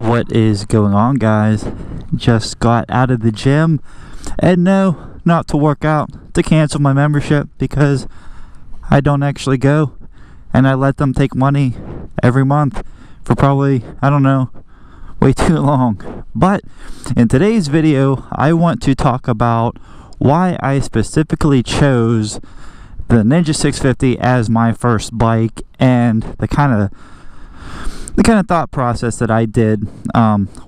What is going on, guys? Just got out of the gym, and no, not to work out, to cancel my membership because I don't actually go, and I let them take money every month for probably, I don't know, way too long. But in today's video, I want to talk about why I specifically chose the Ninja 650 as my first bike, and the kind of thought process that I did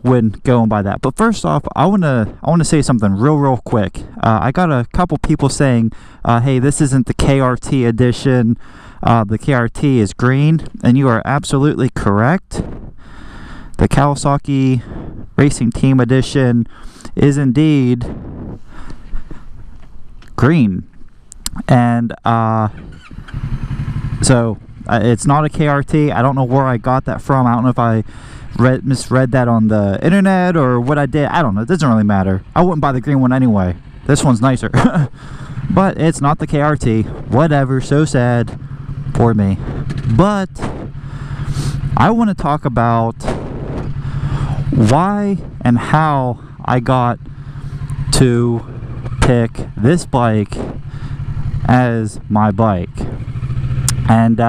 when going by that. But first off, I want to say something real quick. I got a couple people saying, hey, this isn't the KRT edition, the KRT is green, and you are absolutely correct. The Kawasaki Racing Team edition is indeed green, and so it's not a KRT. I don't know where I got that from. I don't know if I misread that on the internet or what I did. I don't know. It doesn't really matter. I wouldn't buy the green one anyway. This one's nicer. But it's not the KRT. Whatever. So sad. Poor me. But I want to talk about why and how I got to pick this bike as my bike. And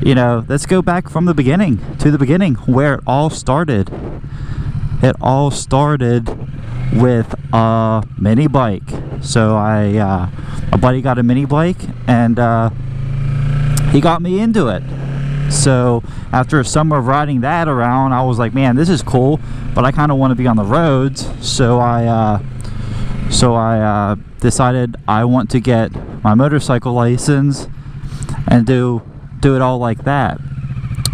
you know, let's go back from the beginning to the beginning where it all started. It all started with a mini bike. So a buddy got a mini bike, and he got me into it. So after a summer of riding that around, I was like, man, this is cool, but I kind of want to be on the roads. So I decided I want to get my motorcycle license and do it all like that.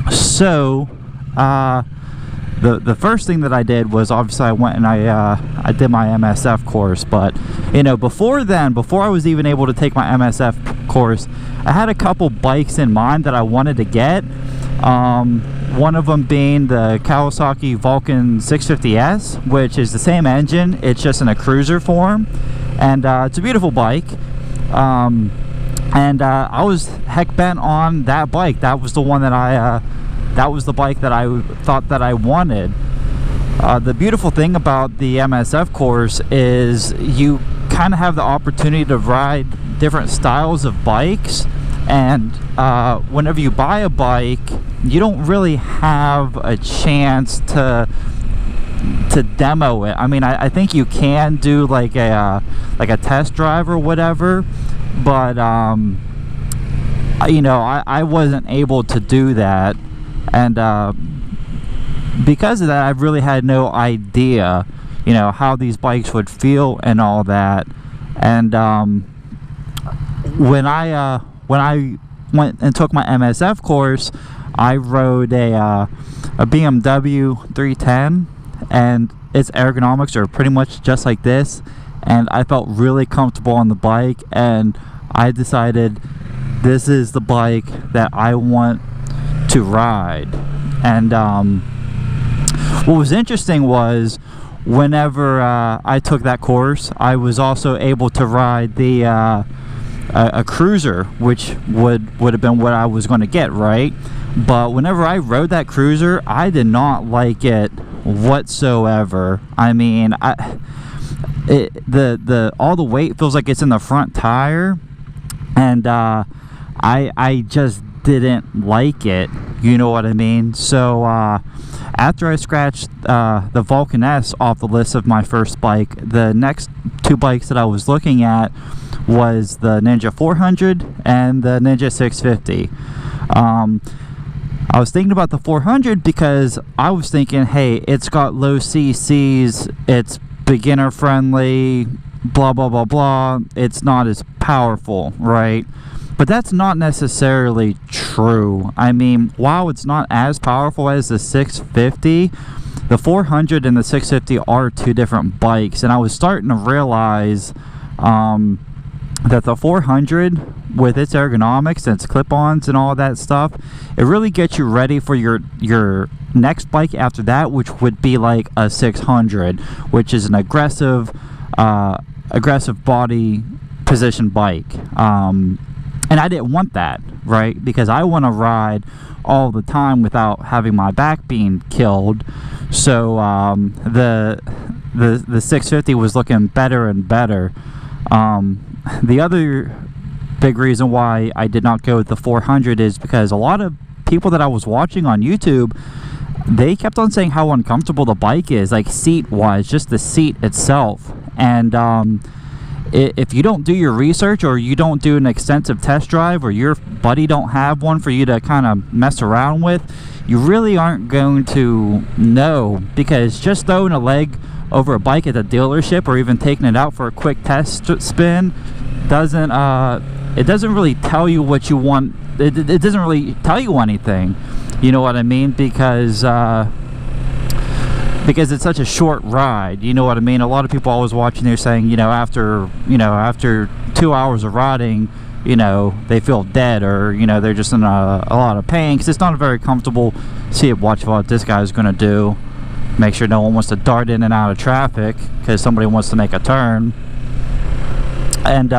So the first thing that I did was, obviously I went and I did my MSF course. But you know, before I was even able to take my MSF course, I had a couple bikes in mind that I wanted to get. One of them being the Kawasaki Vulcan 650S, which is the same engine, it's just in a cruiser form, and it's a beautiful bike. And I was heck bent on that bike. That was the one that that was the bike that I thought that I wanted. The beautiful thing about the MSF course is you kind of have the opportunity to ride different styles of bikes, and whenever you buy a bike, you don't really have a chance to demo it. I mean, I think you can do like a test drive or whatever, but you know, I wasn't able to do that, and because of that, I really had no idea, you know, how these bikes would feel and all that. And when I went and took my MSF course, I rode a BMW 310, and its ergonomics are pretty much just like this, and I felt really comfortable on the bike, and I decided this is the bike that I want to ride. And what was interesting was, whenever I took that course, I was also able to ride the a cruiser, which would have been what I was going to get, right? But whenever I rode that cruiser, I did not like it whatsoever. I mean, all the weight feels like it's in the front tire, and I just didn't like it, you know what I mean? So after I scratched the Vulcan S off the list of my first bike, the next two bikes that I was looking at was the Ninja 400 and the Ninja 650. I was thinking about the 400 because I was thinking, hey, it's got low CCs, it's beginner friendly, blah blah blah blah, it's not as powerful, right? But that's not necessarily true. I mean, while it's not as powerful as the 650, the 400 and the 650 are two different bikes, and I was starting to realize that the 400, with its ergonomics and its clip-ons and all that stuff, it really gets you ready for your next bike after that, which would be like a 600, which is an aggressive body position bike. And And I didn't want that, right? Because I want to ride all the time without having my back being killed. So the 650 was looking better and better. The other big reason why I did not go with the 400 is because a lot of people that I was watching on YouTube, they kept on saying how uncomfortable the bike is, like seat wise, just the seat itself. And if you don't do your research, or you don't do an extensive test drive, or your buddy don't have one for you to kind of mess around with, you really aren't going to know, because just throwing a leg over a bike at the dealership, or even taking it out for a quick test spin, doesn't really tell you what you want. It doesn't really tell you anything, you know what I mean? Because it's such a short ride, you know what I mean? A lot of people always watching, they're saying, after 2 hours of riding, they feel dead, or they're just in a lot of pain, because it's not a very comfortable seat. Watch what this guy's gonna do. Make sure no one wants to dart in and out of traffic because somebody wants to make a turn. And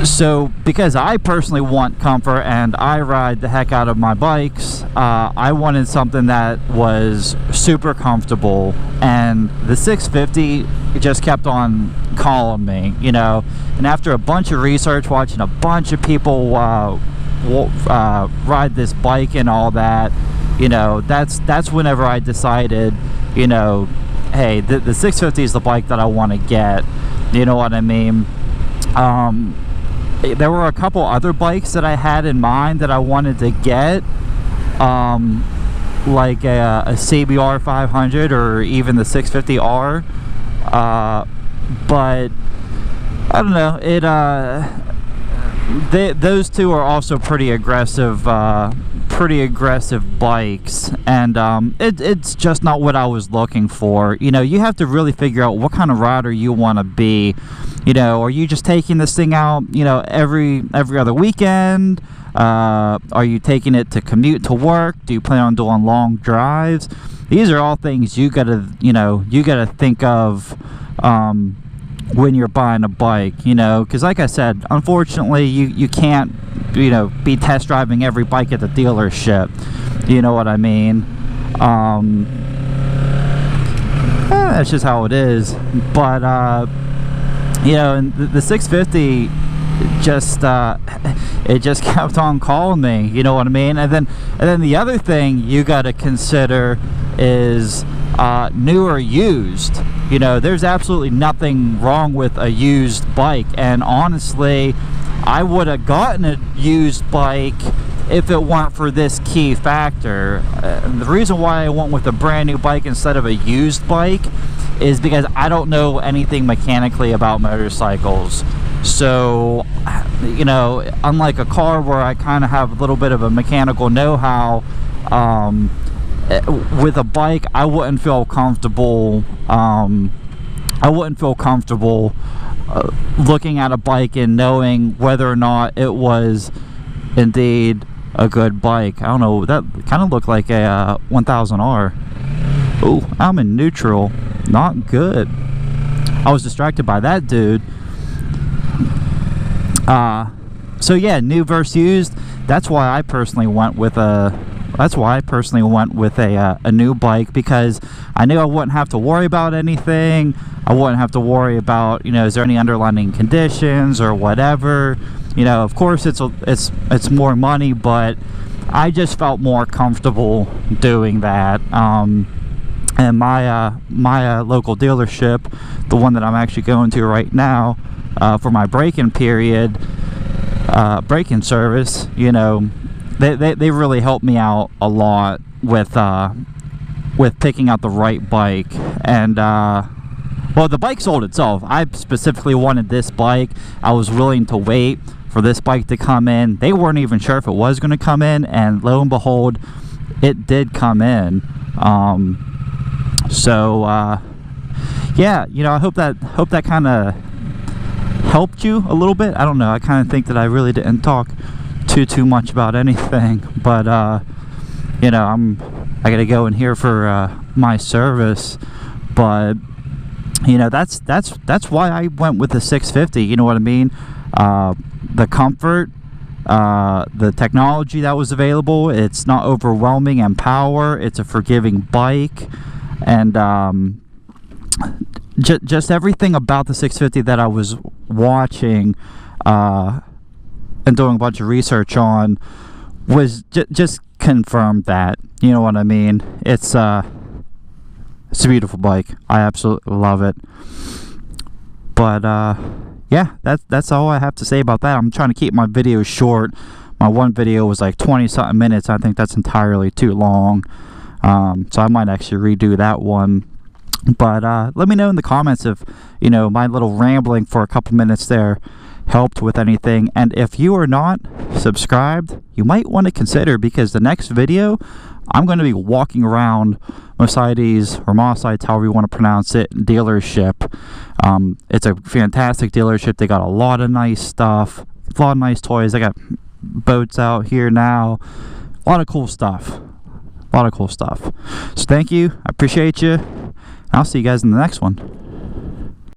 so because I personally want comfort and I ride the heck out of my bikes, I wanted something that was super comfortable, and the 650 just kept on calling me, and after a bunch of research, watching a bunch of people ride this bike and all that, that's whenever I decided, hey, the 650 is the bike that I want to get, you know what I mean? There were a couple other bikes that I had in mind that I wanted to get, like a CBR 500 or even the 650R, but I don't know, those two are also pretty aggressive bikes, and it's just not what I was looking for. You have to really figure out what kind of rider you want to be. Are you just taking this thing out every other weekend? Are you taking it to commute to work? Do you plan on doing long drives? These are all things you gotta think of when you're buying a bike, because like I said, unfortunately you can't be test driving every bike at the dealership, you know what I mean? That's just how it is. But and the 650 it just kept on calling me, you know what I mean? And then the other thing you got to consider is new or used. There's absolutely nothing wrong with a used bike, and honestly, I would have gotten a used bike if it weren't for this key factor. The reason why I went with a brand new bike instead of a used bike is because I don't know anything mechanically about motorcycles. So, unlike a car where I kind of have a little bit of a mechanical know-how, with a bike, I wouldn't feel comfortable. Looking at a bike and knowing whether or not it was indeed a good bike. I don't know. That kind of looked like a 1000R. Oh, I'm in neutral. Not good. I was distracted by that dude. So yeah, new versus used. That's why I personally went with a new bike, because I knew I wouldn't have to worry about anything. I wouldn't have to worry about, is there any underlying conditions or whatever. Of course it's more money, but I just felt more comfortable doing that. And my local dealership, the one that I'm actually going to right now, for my break-in period, break-in service, they really helped me out a lot with picking out the right bike. And well, the bike sold itself. I specifically wanted this bike. I was willing to wait for this bike to come in. They weren't even sure if it was going to come in, and lo and behold, it did come in. So yeah, I hope that kind of helped you a little bit. I don't know, I kind of think that I really didn't talk too much about anything, but I gotta go in here for my service. But that's why I went with the 650, you know what I mean? The comfort, the technology that was available, it's not overwhelming in power, it's a forgiving bike, and just everything about the 650 that I was watching and doing a bunch of research on was just confirmed that, you know what I mean. It's a beautiful bike. I absolutely love it. But yeah, that's all I have to say about that. I'm trying to keep my videos short. My one video was like 20 something minutes. I think that's entirely too long, so I might actually redo that one. But let me know in the comments if, you know, my little rambling for a couple minutes there helped with anything. And if you are not subscribed, you might want to consider, because the next video I'm going to be walking around Mercedes, or Mercedes, however you want to pronounce it, dealership. It's a fantastic dealership. They got a lot of nice stuff, a lot of nice toys. They got boats out here now, a lot of cool stuff. So thank you, I appreciate you. I'll see you guys in the next one.